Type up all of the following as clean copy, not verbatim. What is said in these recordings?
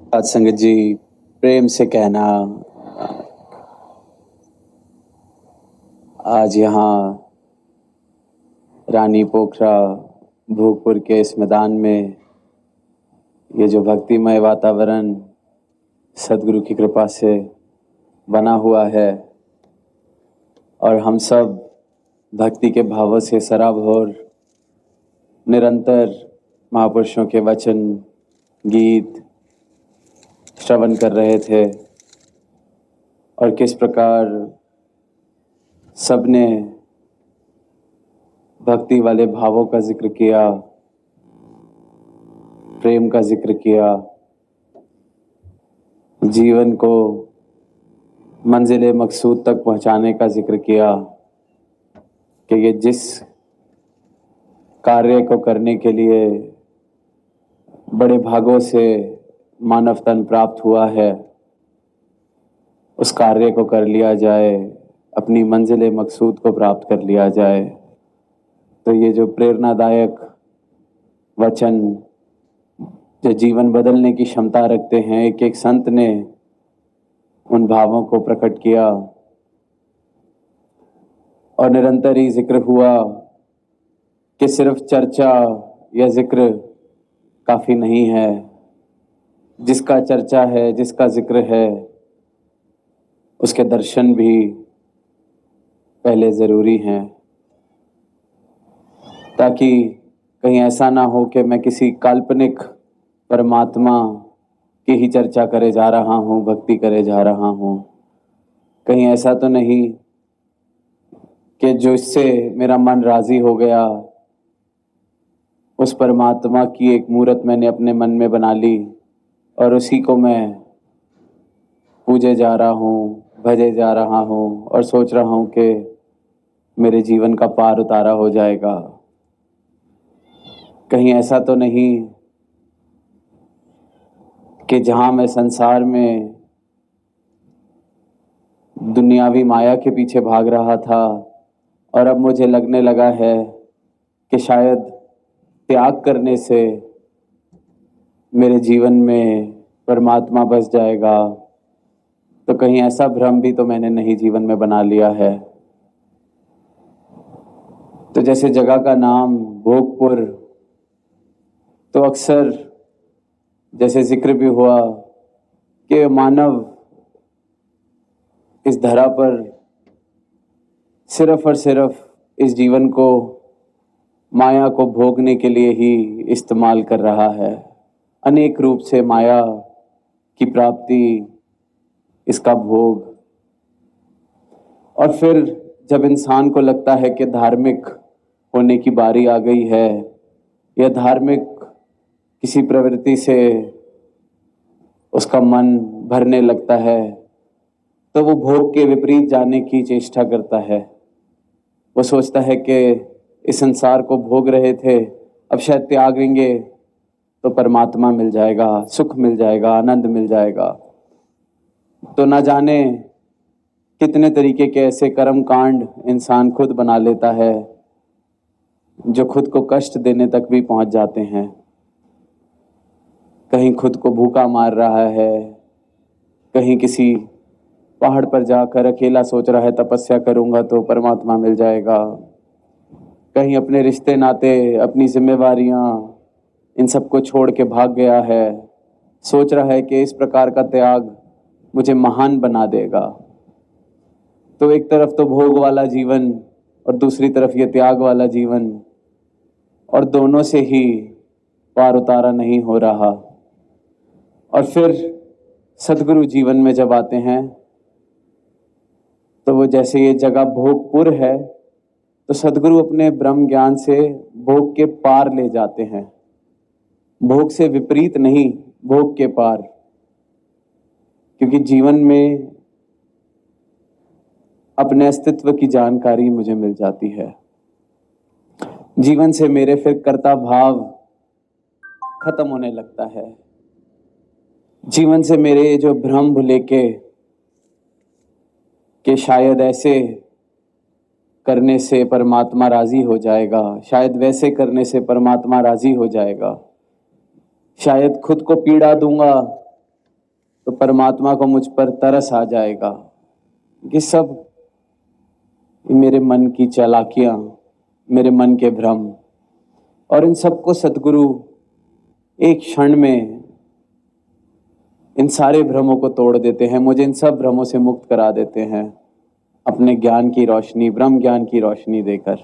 साध संगत जी, प्रेम से कहना, आज यहाँ रानी पोखरा भोगपुर के इस मैदान में ये जो भक्तिमय वातावरण सदगुरु की कृपा से बना हुआ है और हम सब भक्ति के भावों से सराबोर निरंतर महापुरुषों के वचन, गीत श्रवण कर रहे थे और किस प्रकार सबने भक्ति वाले भावों का जिक्र किया, प्रेम का जिक्र किया, जीवन को मंजिल मकसूद तक पहुंचाने का जिक्र किया कि ये जिस कार्य को करने के लिए बड़े भागों से मानव तन प्राप्त हुआ है, उस कार्य को कर लिया जाए, अपनी मंजिल मकसूद को प्राप्त कर लिया जाए। तो ये जो प्रेरणादायक वचन जो जीवन बदलने की क्षमता रखते हैं, एक एक संत ने उन भावों को प्रकट किया और निरंतर ही जिक्र हुआ कि सिर्फ चर्चा या जिक्र काफ़ी नहीं है। जिसका चर्चा है, जिसका जिक्र है, उसके दर्शन भी पहले ज़रूरी हैं, ताकि कहीं ऐसा ना हो कि मैं किसी काल्पनिक परमात्मा की ही चर्चा करे जा रहा हूँ, भक्ति करे जा रहा हूँ। कहीं ऐसा तो नहीं कि जो इससे मेरा मन राज़ी हो गया, उस परमात्मा की एक मूर्त मैंने अपने मन में बना ली और उसी को मैं पूजे जा रहा हूँ, भजे जा रहा हूँ और सोच रहा हूँ कि मेरे जीवन का पार उतारा हो जाएगा। कहीं ऐसा तो नहीं कि जहाँ मैं संसार में दुनियावी माया के पीछे भाग रहा था और अब मुझे लगने लगा है कि शायद त्याग करने से मेरे जीवन में परमात्मा बस जाएगा, तो कहीं ऐसा भ्रम भी तो मैंने नहीं जीवन में बना लिया है। तो जैसे जगह का नाम भोगपुर, तो अक्सर जैसे जिक्र भी हुआ कि मानव इस धरा पर सिर्फ और सिर्फ इस जीवन को माया को भोगने के लिए ही इस्तेमाल कर रहा है। अनेक रूप से माया की प्राप्ति, इसका भोग। और फिर जब इंसान को लगता है कि धार्मिक होने की बारी आ गई है या धार्मिक किसी प्रवृत्ति से उसका मन भरने लगता है, तो वो भोग के विपरीत जाने की चेष्टा करता है। वो सोचता है कि इस संसार को भोग रहे थे, अब शायद त्यागेंगे तो परमात्मा मिल जाएगा, सुख मिल जाएगा, आनंद मिल जाएगा। तो ना जाने कितने तरीके के ऐसे कर्म कांड इंसान खुद बना लेता है जो खुद को कष्ट देने तक भी पहुंच जाते हैं। कहीं खुद को भूखा मार रहा है, कहीं किसी पहाड़ पर जाकर अकेला सोच रहा है तपस्या करूंगा तो परमात्मा मिल जाएगा, कहीं अपने रिश्ते नाते, अपनी जिम्मेवारियां, इन सबको छोड़ के भाग गया है, सोच रहा है कि इस प्रकार का त्याग मुझे महान बना देगा। तो एक तरफ तो भोग वाला जीवन और दूसरी तरफ ये त्याग वाला जीवन, और दोनों से ही पार उतारा नहीं हो रहा। और फिर सदगुरु जीवन में जब आते हैं तो वो जैसे ये जगह भोगपुर है, तो सदगुरु अपने ब्रह्म ज्ञान से भोग के पार ले जाते हैं। भोग से विपरीत नहीं, भोग के पार। क्योंकि जीवन में अपने अस्तित्व की जानकारी मुझे मिल जाती है। जीवन से मेरे फिर कर्ता भाव खत्म होने लगता है। जीवन से मेरे जो भ्रम भुले कि शायद ऐसे करने से परमात्मा राजी हो जाएगा, शायद वैसे करने से परमात्मा राजी हो जाएगा, शायद खुद को पीड़ा दूंगा तो परमात्मा को मुझ पर तरस आ जाएगा। ये सब मेरे मन की चालाकियां, मेरे मन के भ्रम, और इन सबको सद्गुरु एक क्षण में इन सारे भ्रमों को तोड़ देते हैं, मुझे इन सब भ्रमों से मुक्त करा देते हैं अपने ज्ञान की रोशनी, ब्रह्म ज्ञान की रोशनी देकर।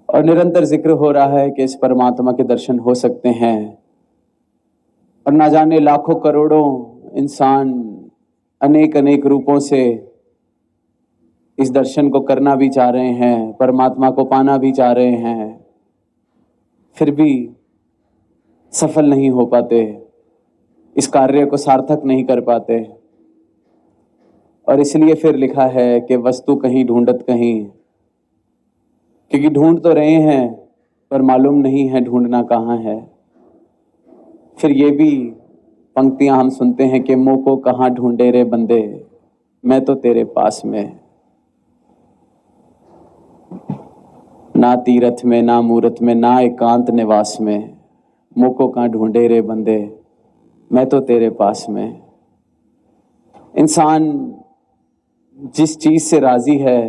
और निरंतर जिक्र हो रहा है कि इस परमात्मा के दर्शन हो सकते हैं, और ना जाने लाखों करोड़ों इंसान अनेक अनेक रूपों से इस दर्शन को करना भी चाह रहे हैं, परमात्मा को पाना भी चाह रहे हैं, फिर भी सफल नहीं हो पाते, इस कार्य को सार्थक नहीं कर पाते। और इसलिए फिर लिखा है कि वस्तु कहीं ढूंढत कहीं, क्योंकि ढूंढ तो रहे हैं पर मालूम नहीं है ढूंढना कहाँ है। फिर ये भी पंक्तियां हम सुनते हैं कि मुँह को कहाँ ढूंढे रे बंदे, मैं तो तेरे पास में। ना तीरथ में, ना मूरत में, ना एकांत निवास में, मुँह को कहाँ ढूंढे रे बंदे, मैं तो तेरे पास में। इंसान जिस चीज से राजी है,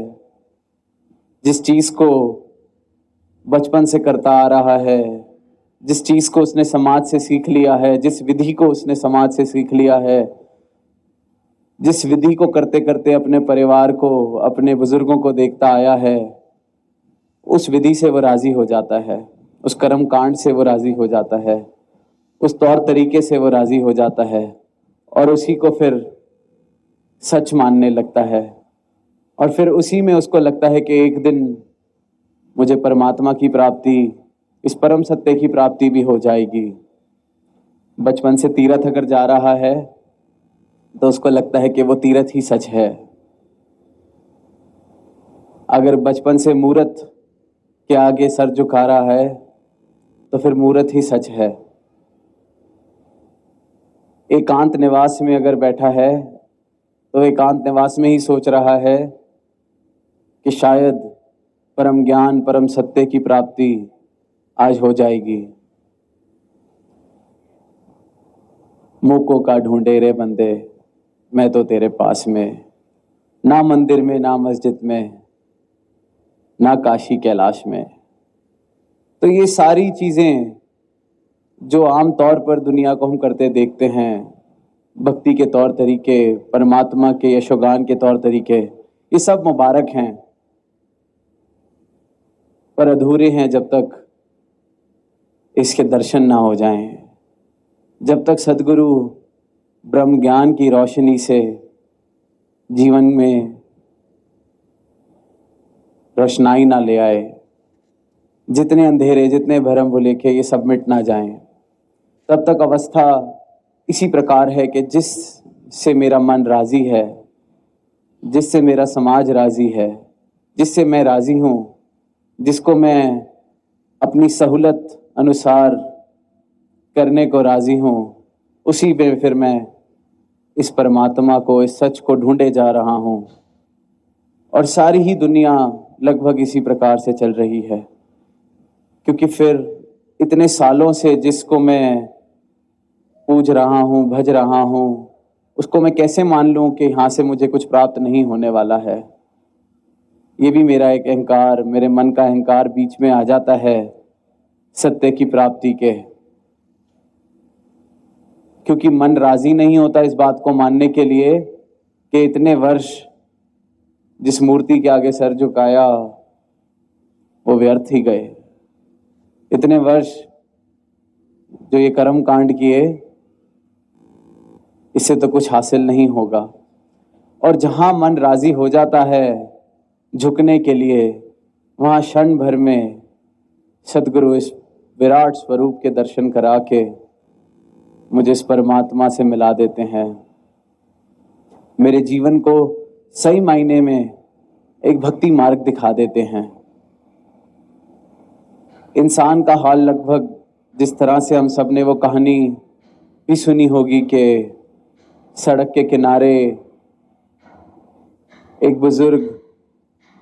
जिस चीज को बचपन से करता आ रहा है, जिस चीज को उसने समाज से सीख लिया है, जिस विधि को उसने समाज से सीख लिया है, जिस विधि को करते करते अपने परिवार को, अपने बुजुर्गों को देखता आया है, उस विधि से वो राजी हो जाता है, उस कर्म कांड से वो राजी हो जाता है, उस तौर तरीके से वो राजी हो जाता है, और उसी को फिर सच मानने लगता है। और फिर उसी में उसको लगता है कि एक दिन मुझे परमात्मा की प्राप्ति, इस परम सत्य की प्राप्ति भी हो जाएगी। बचपन से तीर्थ अगर जा रहा है तो उसको लगता है कि वो तीर्थ ही सच है। अगर बचपन से मूर्त के आगे सर झुका रहा है तो फिर मूर्त ही सच है। एकांत निवास में अगर बैठा है तो एकांत निवास में ही सोच रहा है कि शायद परम ज्ञान, परम सत्य की प्राप्ति आज हो जाएगी। मुँह को का ढूंढे रे बंदे, मैं तो तेरे पास में। ना मंदिर में, ना मस्जिद में, ना काशी कैलाश में। तो ये सारी चीजें जो आम तौर पर दुनिया को हम करते देखते हैं, भक्ति के तौर तरीके, परमात्मा के यशोगान के तौर तरीके, ये सब मुबारक हैं, पर अधूरे हैं जब तक इसके दर्शन ना हो जाएं, जब तक सद्गुरु ब्रह्म ज्ञान की रोशनी से जीवन में रोशनाई ना ले आए, जितने अंधेरे, जितने भरम भुलेखे ये सब मिट ना जाएं, तब तक अवस्था इसी प्रकार है कि जिससे मेरा मन राजी है, जिससे मेरा समाज राजी है, जिससे मैं राजी हूँ, जिसको मैं अपनी सहूलत अनुसार करने को राजी हूँ, उसी में फिर मैं इस परमात्मा को, इस सच को ढूंढे जा रहा हूँ। और सारी ही दुनिया लगभग इसी प्रकार से चल रही है, क्योंकि फिर इतने सालों से जिसको मैं पूज रहा हूँ, भज रहा हूँ, उसको मैं कैसे मान लूँ कि यहाँ से मुझे कुछ प्राप्त नहीं होने वाला है। ये भी मेरा एक अहंकार, मेरे मन का अहंकार बीच में आ जाता है सत्य की प्राप्ति के, क्योंकि मन राजी नहीं होता इस बात को मानने के लिए कि इतने वर्ष जिस मूर्ति के आगे सर झुकाया वो व्यर्थ ही गए। इतने वर्ष जो ये कर्म कांड किए, इससे तो कुछ हासिल नहीं होगा। और जहां मन राजी हो जाता है झुकने के लिए, वहां क्षण भर में सद्गुरु इस विराट स्वरूप के दर्शन करा के मुझे इस परमात्मा से मिला देते हैं। मेरे जीवन को सही मायने में एक भक्ति मार्ग दिखा देते हैं। इंसान का हाल लगभग जिस तरह से हम सब ने वो कहानी भी सुनी होगी कि सड़क के किनारे एक बुजुर्ग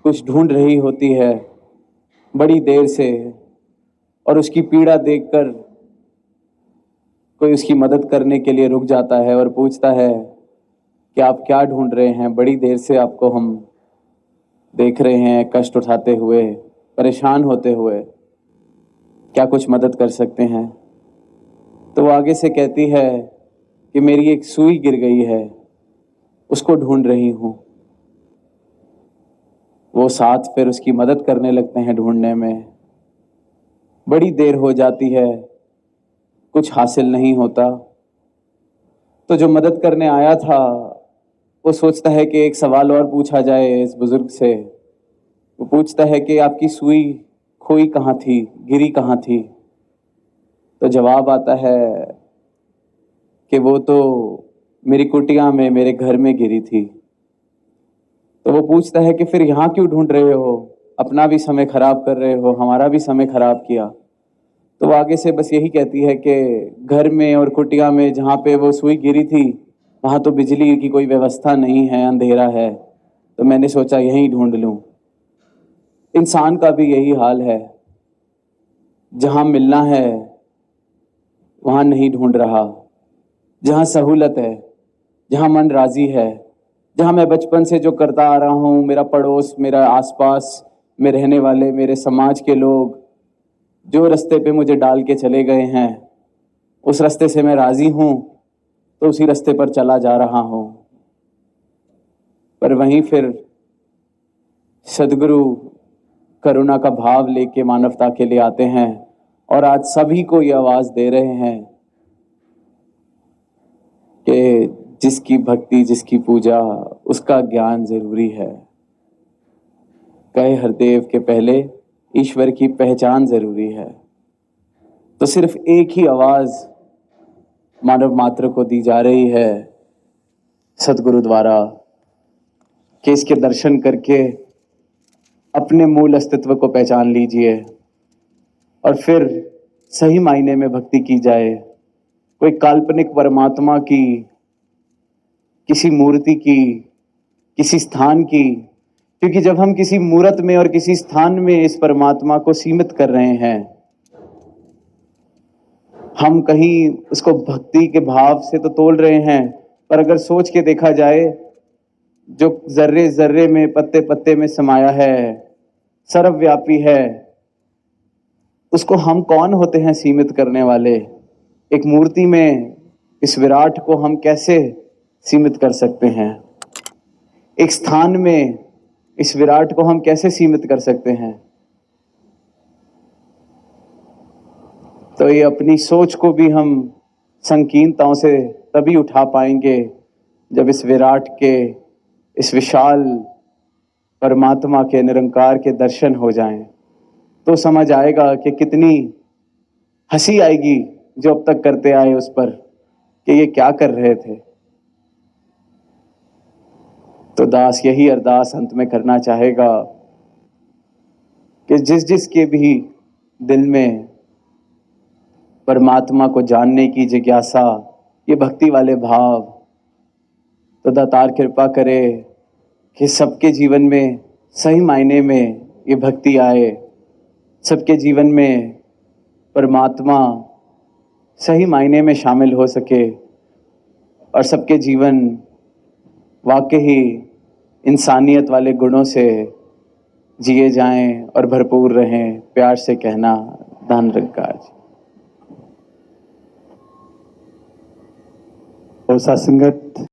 कुछ ढूंढ रही होती है बड़ी देर से, और उसकी पीड़ा देखकर कोई उसकी मदद करने के लिए रुक जाता है और पूछता है कि आप क्या ढूंढ रहे हैं, बड़ी देर से आपको हम देख रहे हैं कष्ट उठाते हुए, परेशान होते हुए, क्या कुछ मदद कर सकते हैं? तो वो आगे से कहती है कि मेरी एक सुई गिर गई है, उसको ढूंढ रही हूँ। वो साथ फिर उसकी मदद करने लगते हैं ढूंढने में। बड़ी देर हो जाती है, कुछ हासिल नहीं होता। तो जो मदद करने आया था वो सोचता है कि एक सवाल और पूछा जाए इस बुजुर्ग से। वो पूछता है कि आपकी सुई खोई कहाँ थी, गिरी कहाँ थी? तो जवाब आता है कि वो तो मेरी कुटिया में, मेरे घर में गिरी थी। तो वो पूछता है कि फिर यहाँ क्यों ढूंढ रहे हो? अपना भी समय खराब कर रहे हो, हमारा भी समय खराब किया। तो वो आगे से बस यही कहती है कि घर में और कुटिया में जहाँ पे वो सुई गिरी थी वहाँ तो बिजली की कोई व्यवस्था नहीं है, अंधेरा है, तो मैंने सोचा यहीं ढूंढ लूं। इंसान का भी यही हाल है, जहाँ मिलना है वहाँ नहीं ढूंढ रहा, जहाँ सहूलत है, जहाँ मन राजी है, जहाँ मैं बचपन से जो करता आ रहा हूँ, मेरा पड़ोस, मेरा आसपास में रहने वाले, मेरे समाज के लोग जो रास्ते पे मुझे डाल के चले गए हैं, उस रास्ते से मैं राजी हूँ, तो उसी रास्ते पर चला जा रहा हूँ। पर वहीं फिर सदगुरु करुणा का भाव लेके मानवता के लिए आते हैं और आज सभी को ये आवाज दे रहे हैं कि जिसकी भक्ति, जिसकी पूजा, उसका ज्ञान जरूरी है। कहे हरदेव के पहले ईश्वर की पहचान जरूरी है। तो सिर्फ एक ही आवाज मानव मात्र को दी जा रही है सतगुरु द्वारा कि इसके दर्शन करके अपने मूल अस्तित्व को पहचान लीजिए और फिर सही मायने में भक्ति की जाए। कोई काल्पनिक परमात्मा की, किसी मूर्ति की, किसी स्थान की, क्योंकि जब हम किसी मूर्त में और किसी स्थान में इस परमात्मा को सीमित कर रहे हैं, हम कहीं उसको भक्ति के भाव से तो तोल रहे हैं, पर अगर सोच के देखा जाए, जो जर्रे जर्रे में, पत्ते पत्ते में समाया है, सर्वव्यापी है, उसको हम कौन होते हैं सीमित करने वाले? एक मूर्ति में इस विराट को हम कैसे सीमित कर सकते हैं? एक स्थान में इस विराट को हम कैसे सीमित कर सकते हैं? तो ये अपनी सोच को भी हम संकीर्णताओं से तभी उठा पाएंगे जब इस विराट के, इस विशाल परमात्मा के, निरंकार के दर्शन हो जाएं। तो समझ आएगा कि कितनी हंसी आएगी जो अब तक करते आए उस पर कि ये क्या कर रहे थे। तो दास यही अरदास अंत में करना चाहेगा कि जिस जिसके भी दिल में परमात्मा को जानने की जिज्ञासा, ये भक्ति वाले भाव, तो दातार कृपा करे कि सबके जीवन में सही मायने में ये भक्ति आए, सबके जीवन में परमात्मा सही मायने में शामिल हो सके और सबके जीवन वाकई इंसानियत वाले गुणों से जिए जाएं और भरपूर रहें। प्यार से कहना, धन निरंकार। और साथ संगत